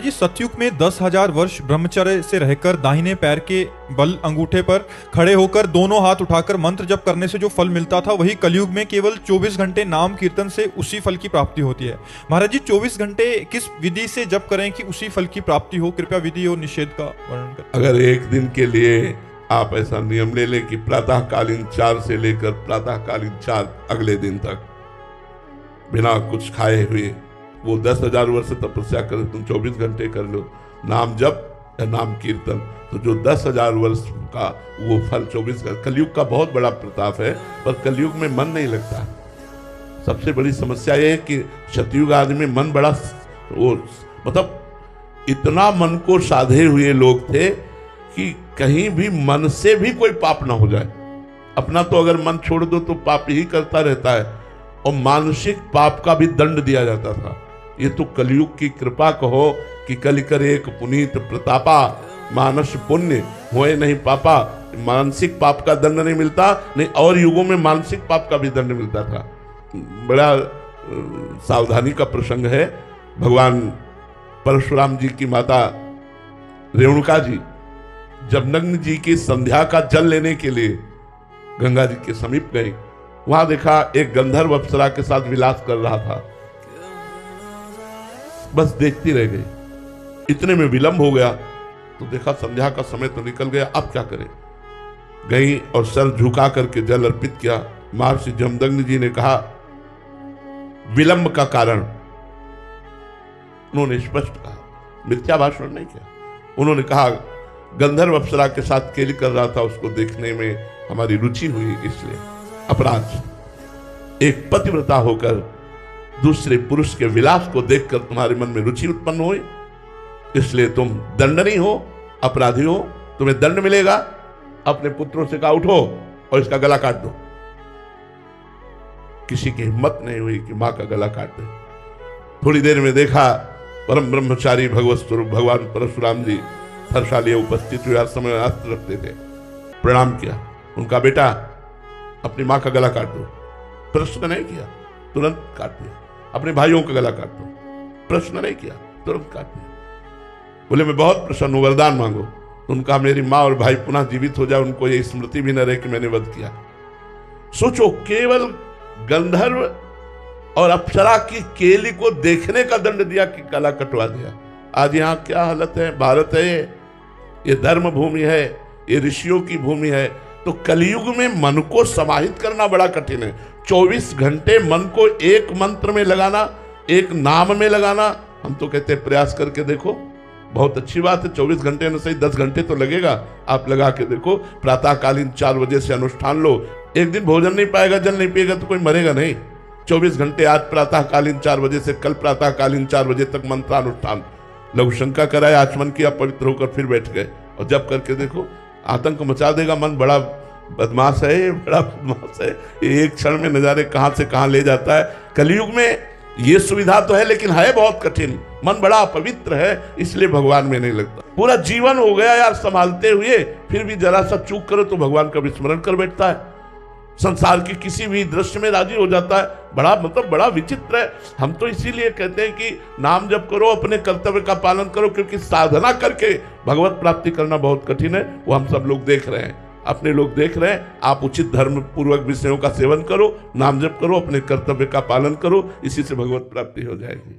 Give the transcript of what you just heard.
जी सतयुग में 10,000 वर्ष ब्रह्मचर्य से रहकर दाहिने पैर के बल अंगूठे पर खड़े होकर दोनों हाथ उठाकर मंत्र जप करने से जो फल मिलता था, वही कलयुग में केवल 24 घंटे नाम कीर्तन से उसी फल की प्राप्ति होती है। महाराज जी 24 घंटे किस विधि से जप करें कि उसी फल की प्राप्ति हो? कृपया विधि और निषेध का वर्णन करें। अगर एक दिन के लिए आप ऐसा नियम ले लें कि प्रातःकालीन 4 से लेकर प्रातःकालीन 4 अगले दिन तक बिना कुछ खाए हुए वो 10,000 वर्ष तपस्या करे, तुम 24 घंटे कर लो नाम जप या नाम कीर्तन, तो जो 10,000 वर्ष का वो फल 24 घंटे। कलयुग का बहुत बड़ा प्रताप है, पर कलयुग में मन नहीं लगता। सबसे बड़ी समस्या ये है कि सतयुग आदि में मन बड़ा वो मतलब इतना मन को साधे हुए लोग थे कि कहीं भी मन से भी कोई पाप ना हो जाए। अपना तो अगर मन छोड़ दो तो पाप ही करता रहता है, और मानसिक पाप का भी दंड दिया जाता था। ये तो कलयुग की कृपा कहो कि कलि करे एक पुनीत प्रतापा, मानस पुण्य होए नहीं पापा। मानसिक पाप का दंड नहीं मिलता, नहीं और युगों में मानसिक पाप का भी दंड मिलता था। बड़ा सावधानी का प्रसंग है। भगवान परशुराम जी की माता रेणुका जी जब नग्न जी की संध्या का जल लेने के लिए गंगा जी के समीप गई, वहां देखा एक गंधर्व अप्सरा के साथ विलास कर रहा था। बस देखती रह गई। इतने में विलंब हो गया तो देखा संध्या का समय तो निकल गया, अब क्या करें। गई और सर झुका करके जल अर्पित किया। महर्षि जमदग्नि जी ने कहा विलंब का कारण, उन्होंने स्पष्ट कहा, मिथ्या भाषण नहीं किया। उन्होंने कहा गंधर्व अप्सरा के साथ केली कर रहा था, उसको देखने में हमारी रुचि हुई, इसलिए अपराध। एक पतिव्रता होकर दूसरे पुरुष के विलास को देखकर तुम्हारे मन में रुचि उत्पन्न हुई, इसलिए तुम दंडनीय हो, अपराधी हो, तुम्हें दंड मिलेगा। अपने पुत्रों से कहा उठो और इसका गला काट दो। किसी की हिम्मत नहीं हुई कि मां का गला काट दे। थोड़ी देर में देखा परम ब्रह्मचारी भगवत स्वरूप भगवान परशुराम जी हर्षालिए उपस्थित हुए, हर समय अस्त्र रखते थे। प्रणाम किया, उनका बेटा अपनी मां का गला काट दो। प्रश्न नहीं किया, तुरंत काट दिया। अपने भाइयों का गला काट दो, प्रश्न नहीं किया, तुरंत काट दिया। बोले मैं बहुत प्रसन्न हूं, वरदान मांगो। उनका मेरी माँ और भाई पुनः जीवित हो जाए, उनको ये स्मृति भी न रहे कि मैंने वध किया। सोचो, केवल गंधर्व और अप्सरा की केली को देखने का दंड दिया कि गला कटवा दिया। आज यहाँ क्या हालत है। भारत है ये धर्म भूमि है, ये ऋषियों की भूमि है। तो कलयुग में मन को समाहित करना बड़ा कठिन है। 24 घंटे मन को एक मंत्र में लगाना, एक नाम में लगाना। हम तो कहते हैं प्रयास करके देखो, बहुत अच्छी बात है। 24 घंटे न सही 10 घंटे तो लगेगा, आप लगा के देखो। प्रातःकालीन 4 बजे से अनुष्ठान लो। एक दिन भोजन नहीं पाएगा, जल नहीं पिएगा तो कोई मरेगा नहीं। 24 घंटे आज प्रातःकालीन 4 बजे से कल प्रातःकालीन 4 बजे तक मंत्रानुष्ठान। लघु शंका कराए, आचमन किया, पवित्र होकर फिर बैठ गए और जब करके देखो, आतंक मचा देगा। मन बड़ा बदमाश है, बड़ा बदमाश है। एक क्षण में नजारे कहां से कहां ले जाता है। कलयुग में ये सुविधा तो है, लेकिन है बहुत कठिन। मन बड़ा अपवित्र है, इसलिए भगवान में नहीं लगता। पूरा जीवन हो गया यार संभालते हुए, फिर भी जरा सा चूक करो तो भगवान का विस्मरण कर बैठता है। संसार की किसी भी दृश्य में राजी हो जाता है। बड़ा मतलब बड़ा विचित्र है। हम तो इसीलिए कहते हैं कि नाम जप करो, अपने कर्तव्य का पालन करो, क्योंकि साधना करके भगवत प्राप्ति करना बहुत कठिन है। वो हम सब लोग देख रहे हैं, अपने लोग देख रहे हैं। आप उचित धर्म पूर्वक विषयों का सेवन करो, नाम जप करो, अपने कर्तव्य का पालन करो, इसी से भगवत प्राप्ति हो जाएगी।